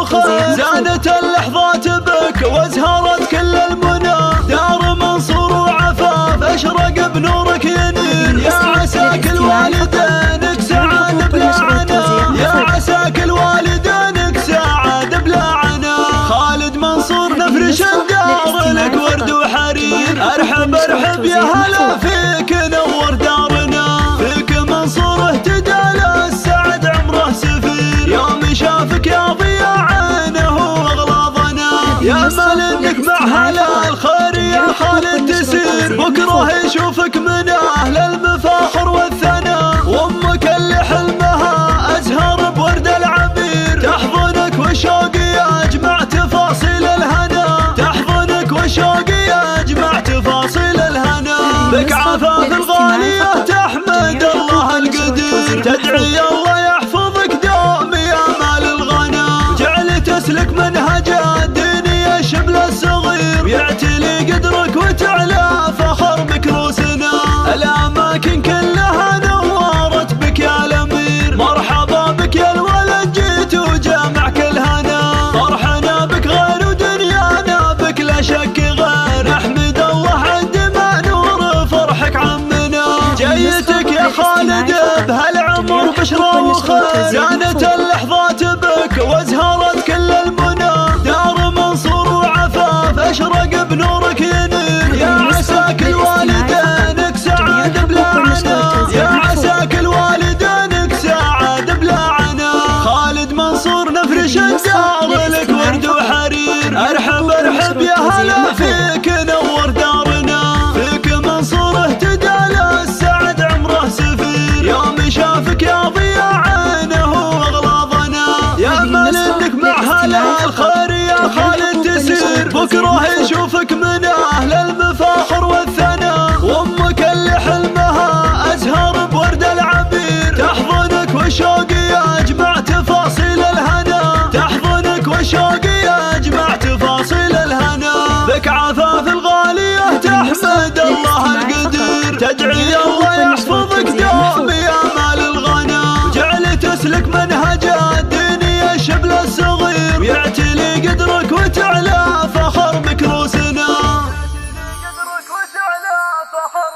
وخير، زانت اللحظات بك وازهرت كل المنى، دار منصور وعفاف اشرق بنورك ينير، يا عسى كل والدينك سعاد بلا عنا، يا عسى كل والدينك سعاد بلا عنا. خالد منصور نفرش الدار لك ورد وحرير، ارحب ارحب يا هلا فيك نور دارنا، فيك منصور اهتدى للسعد عمره سفير، يوم شافك يا ضياء عينه واغلاظنا، يا مال انك مع هلا الخير يا خالد تسير، بكره يشوفك من اهل المفاخر والثنا، وامك اللي حلمها ازهر بورد العبير، تحضنك وشوقي اجمع تفاصيل الهنا، تحضنك وشوقي اجمع تفاصيل الهنا، بك عفاف الغالية تحمد الله القدير، تدعي الله يحفظك دوم يا مال الغنى، جعل تسلك منهج الدين يا شبل الصغير، ويعتلي قدرك وتعلى فخر بك روسنا، الاماكن كلها نورت بك يا الامير، مرحبا بك يا الولد جيت وجامع كل هنا، فرحنا بك غير ودنيانا بك لا شك غير، نحمد الله عند ما نور فرحك عمنا، جيتك يا خالد بهالعمر بشرى وخير، زانت اللحظات بك وازهرت كل المنى، دار منصور وعفاف اشرق بنورك ينير، يا عسى كل والدينك سعاد بلا عنا، يا عسى كل والدينك سعاد بلا عنا. خالد منصور نفرش الدار لك ورد وحرير، ارحب ارحب يا هلا فيك نور دارنا، فيك منصور اهتدى للسعد عمره سفير، يوم شافك يا ضياء عينه واغلاظنا، يا مال انك مع هلا الخير يا خالد تسير، بكره يشوفك